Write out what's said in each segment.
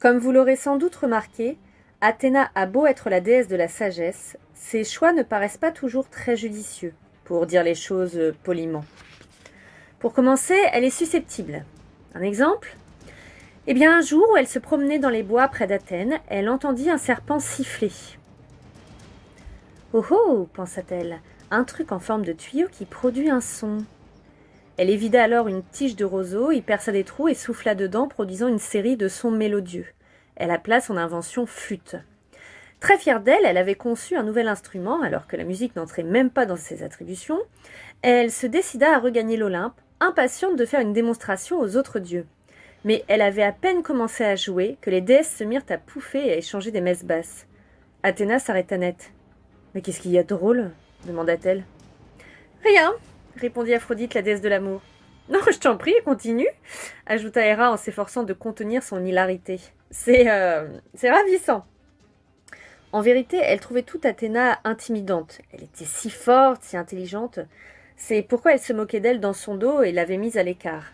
Comme vous l'aurez sans doute remarqué, Athéna a beau être la déesse de la sagesse, ses choix ne paraissent pas toujours très judicieux, pour dire les choses poliment. Pour commencer, elle est susceptible. Un exemple ? Eh bien, un jour où elle se promenait dans les bois près d'Athènes, elle entendit un serpent siffler. « Oh oh !» pensa-t-elle, « un truc en forme de tuyau qui produit un son. » Elle évida alors une tige de roseau, y perça des trous et souffla dedans, produisant une série de sons mélodieux. Elle appela son invention flûte. Très fière d'elle, elle avait conçu un nouvel instrument, alors que la musique n'entrait même pas dans ses attributions. Elle se décida à regagner l'Olympe, impatiente de faire une démonstration aux autres dieux. Mais elle avait à peine commencé à jouer que les déesses se mirent à pouffer et à échanger des messes basses. Athéna s'arrêta net. « Mais qu'est-ce qu'il y a de drôle ?» demanda-t-elle. « Rien !» répondit Aphrodite, la déesse de l'amour. « Non, je t'en prie, continue !» ajouta Héra en s'efforçant de contenir son hilarité. « C'est ravissant !» En vérité, elle trouvait toute Athéna intimidante. Elle était si forte, si intelligente. C'est pourquoi elle se moquait d'elle dans son dos et l'avait mise à l'écart.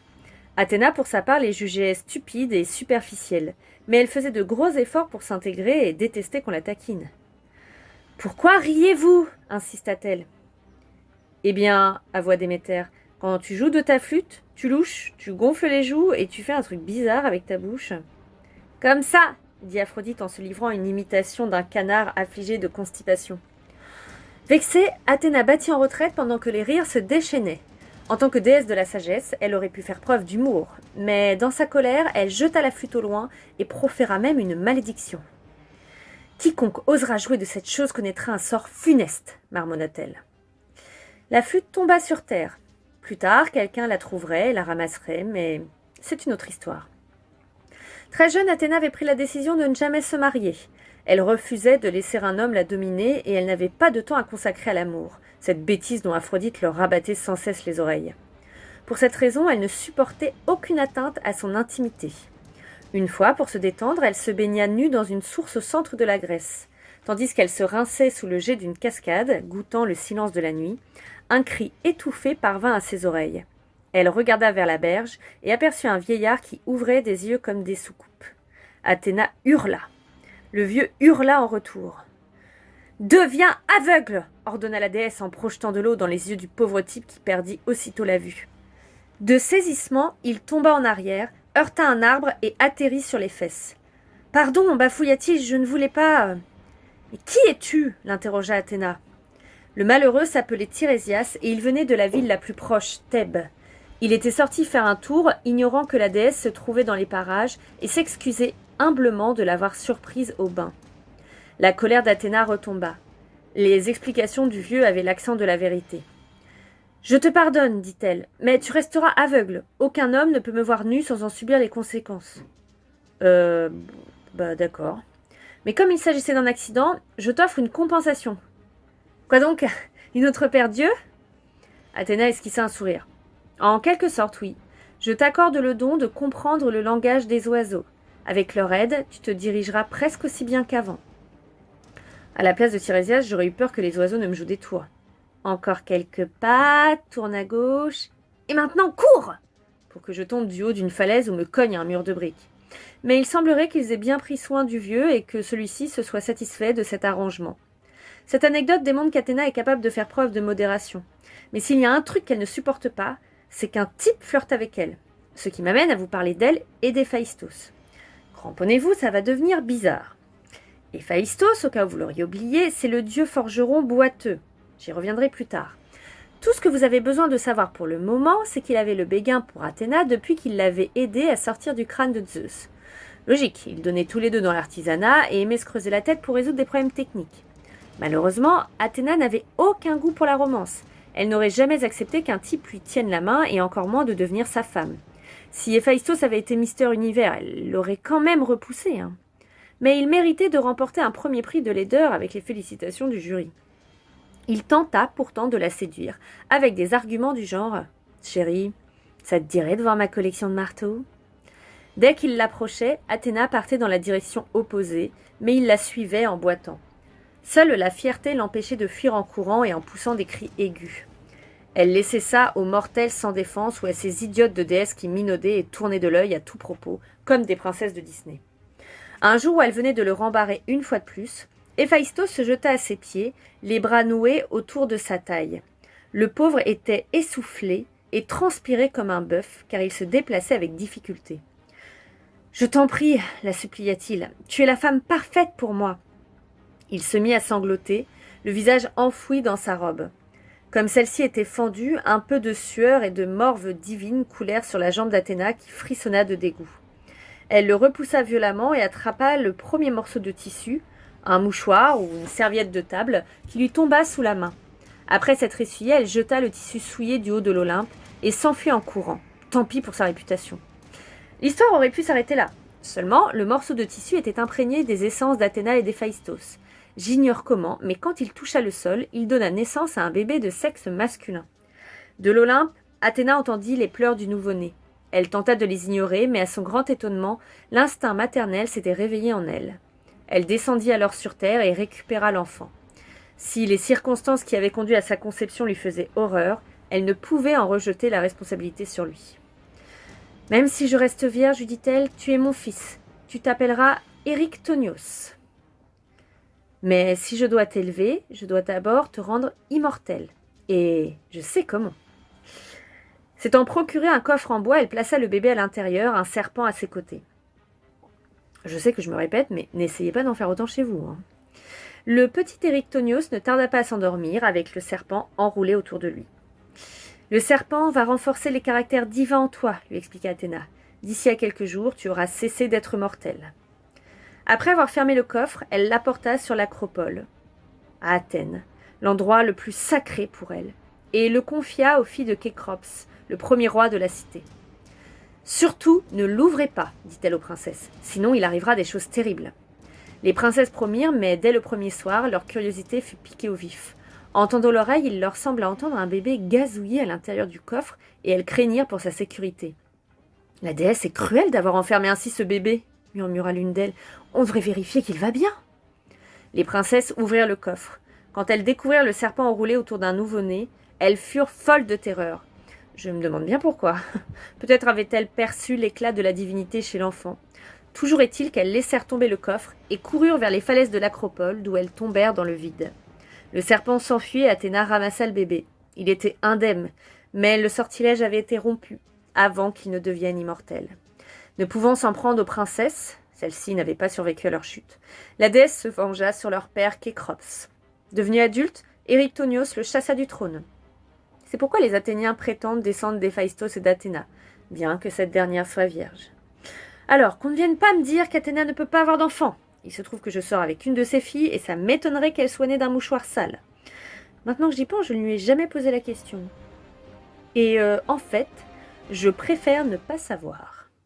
Athéna, pour sa part, les jugeait stupides et superficielles, mais elle faisait de gros efforts pour s'intégrer et détestait qu'on la taquine. « Pourquoi riez-vous » insista-t-elle. « Eh bien, avoua Déméter, quand tu joues de ta flûte, tu louches, tu gonfles les joues et tu fais un truc bizarre avec ta bouche. »« Comme ça !» dit Aphrodite en se livrant à une imitation d'un canard affligé de constipation. Vexée, Athéna battit en retraite pendant que les rires se déchaînaient. En tant que déesse de la sagesse, elle aurait pu faire preuve d'humour, mais dans sa colère, elle jeta la flûte au loin et proféra même une malédiction. « Quiconque osera jouer de cette chose connaîtra un sort funeste, marmonna-t-elle. La flûte tomba sur terre. Plus tard, quelqu'un la trouverait et la ramasserait, mais c'est une autre histoire. Très jeune, Athéna avait pris la décision de ne jamais se marier. Elle refusait de laisser un homme la dominer et elle n'avait pas de temps à consacrer à l'amour, cette bêtise dont Aphrodite leur rabattait sans cesse les oreilles. Pour cette raison, elle ne supportait aucune atteinte à son intimité. Une fois, pour se détendre, elle se baigna nue dans une source au centre de la Grèce. Tandis qu'elle se rinçait sous le jet d'une cascade, goûtant le silence de la nuit, un cri étouffé parvint à ses oreilles. Elle regarda vers la berge et aperçut un vieillard qui ouvrait des yeux comme des soucoupes. Athéna hurla. Le vieux hurla en retour. « Deviens aveugle !» ordonna la déesse en projetant de l'eau dans les yeux du pauvre type qui perdit aussitôt la vue. De saisissement, il tomba en arrière, heurta un arbre et atterrit sur les fesses. « Pardon, bafouilla-t-il, je ne voulais pas... »« Mais qui es-tu » l'interrogea Athéna. Le malheureux s'appelait Tirésias et il venait de la ville la plus proche, Thèbes. Il était sorti faire un tour, ignorant que la déesse se trouvait dans les parages, et s'excusait humblement de l'avoir surprise au bain. La colère d'Athéna retomba. Les explications du vieux avaient l'accent de la vérité. « Je te pardonne, dit-elle, mais tu resteras aveugle. Aucun homme ne peut me voir nue sans en subir les conséquences. »« D'accord. Mais comme il s'agissait d'un accident, je t'offre une compensation. » « Quoi donc ? Une autre paire d'yeux ?» Athéna esquissa un sourire. « En quelque sorte, oui. Je t'accorde le don de comprendre le langage des oiseaux. Avec leur aide, tu te dirigeras presque aussi bien qu'avant. » À la place de Tirésias, j'aurais eu peur que les oiseaux ne me jouent des tours. Encore quelques pas, tourne à gauche. Et maintenant, cours ! Pour que je tombe du haut d'une falaise ou me cogne à un mur de briques. Mais il semblerait qu'ils aient bien pris soin du vieux et que celui-ci se soit satisfait de cet arrangement. Cette anecdote démontre qu'Athéna est capable de faire preuve de modération. Mais s'il y a un truc qu'elle ne supporte pas, c'est qu'un type flirte avec elle. Ce qui m'amène à vous parler d'elle et d'Héphaïstos. Cramponnez-vous, ça va devenir bizarre. Héphaïstos, au cas où vous l'auriez oublié, c'est le dieu forgeron boiteux. J'y reviendrai plus tard. Tout ce que vous avez besoin de savoir pour le moment, c'est qu'il avait le béguin pour Athéna depuis qu'il l'avait aidé à sortir du crâne de Zeus. Logique, ils donnaient tous les deux dans l'artisanat et aimaient se creuser la tête pour résoudre des problèmes techniques. Malheureusement, Athéna n'avait aucun goût pour la romance. Elle n'aurait jamais accepté qu'un type lui tienne la main et encore moins de devenir sa femme. Si Héphaïstos avait été Mister Univers, elle l'aurait quand même repoussé. Mais il méritait de remporter un premier prix de laideur avec les félicitations du jury. Il tenta pourtant de la séduire, avec des arguments du genre « Chérie, ça te dirait de voir ma collection de marteaux ?» Dès qu'il l'approchait, Athéna partait dans la direction opposée, mais il la suivait en boitant. Seule la fierté l'empêchait de fuir en courant et en poussant des cris aigus. Elle laissait ça aux mortels sans défense ou à ces idiotes de déesses qui minaudaient et tournaient de l'œil à tout propos, comme des princesses de Disney. Un jour où elle venait de le rembarrer une fois de plus, Héphaïstos se jeta à ses pieds, les bras noués autour de sa taille. Le pauvre était essoufflé et transpirait comme un bœuf, car il se déplaçait avec difficulté. « Je t'en prie, la supplia-t-il, tu es la femme parfaite pour moi. » Il se mit à sangloter, le visage enfoui dans sa robe. Comme celle-ci était fendue, un peu de sueur et de morve divine coulèrent sur la jambe d'Athéna qui frissonna de dégoût. Elle le repoussa violemment et attrapa le premier morceau de tissu, un mouchoir ou une serviette de table, qui lui tomba sous la main. Après s'être essuyée, elle jeta le tissu souillé du haut de l'Olympe et s'enfuit en courant. Tant pis pour sa réputation. L'histoire aurait pu s'arrêter là. Seulement, le morceau de tissu était imprégné des essences d'Athéna et d'Héphaïstos. J'ignore comment, mais quand il toucha le sol, il donna naissance à un bébé de sexe masculin. De l'Olympe, Athéna entendit les pleurs du nouveau-né. Elle tenta de les ignorer, mais à son grand étonnement, l'instinct maternel s'était réveillé en elle. Elle descendit alors sur terre et récupéra l'enfant. Si les circonstances qui avaient conduit à sa conception lui faisaient horreur, elle ne pouvait en rejeter la responsabilité sur lui. « Même si je reste vierge, lui dit-elle, tu es mon fils. Tu t'appelleras Érictonios. Mais si je dois t'élever, je dois d'abord te rendre immortel. Et je sais comment. » S'étant procuré un coffre en bois, elle plaça le bébé à l'intérieur, un serpent à ses côtés. Je sais que je me répète, mais n'essayez pas d'en faire autant chez vous. Le petit Érictonios ne tarda pas à s'endormir avec le serpent enroulé autour de lui. « Le serpent va renforcer les caractères divins en toi, lui expliqua Athéna. D'ici à quelques jours, tu auras cessé d'être mortel. » Après avoir fermé le coffre, elle l'apporta sur l'acropole, à Athènes, l'endroit le plus sacré pour elle, et le confia aux filles de Kécrops, le premier roi de la cité. « Surtout, ne l'ouvrez pas, dit-elle aux princesses, sinon il arrivera des choses terribles. » Les princesses promirent, mais dès le premier soir, leur curiosité fut piquée au vif. En tendant l'oreille, il leur sembla entendre un bébé gazouiller à l'intérieur du coffre, et elles craignirent pour sa sécurité. « La déesse est cruelle d'avoir enfermé ainsi ce bébé, » murmura l'une d'elles. « On devrait vérifier qu'il va bien. » Les princesses ouvrirent le coffre. Quand elles découvrirent le serpent enroulé autour d'un nouveau-né, elles furent folles de terreur. Je me demande bien pourquoi. Peut-être avaient-elles perçu l'éclat de la divinité chez l'enfant. Toujours est-il qu'elles laissèrent tomber le coffre et coururent vers les falaises de l'acropole, d'où elles tombèrent dans le vide. Le serpent s'enfuit et Athéna ramassa le bébé. Il était indemne, mais le sortilège avait été rompu, avant qu'il ne devienne immortel. Ne pouvant s'en prendre aux princesses, celles-ci n'avaient pas survécu à leur chute, la déesse se vengea sur leur père Kécrops. Devenu adulte, Érictonios le chassa du trône. C'est pourquoi les Athéniens prétendent descendre d'Héphaïstos et d'Athéna, bien que cette dernière soit vierge. Alors, qu'on ne vienne pas me dire qu'Athéna ne peut pas avoir d'enfant. Il se trouve que je sors avec une de ses filles et ça m'étonnerait qu'elle soit née d'un mouchoir sale. Maintenant que j'y pense, je ne lui ai jamais posé la question. Et en fait, je préfère ne pas savoir.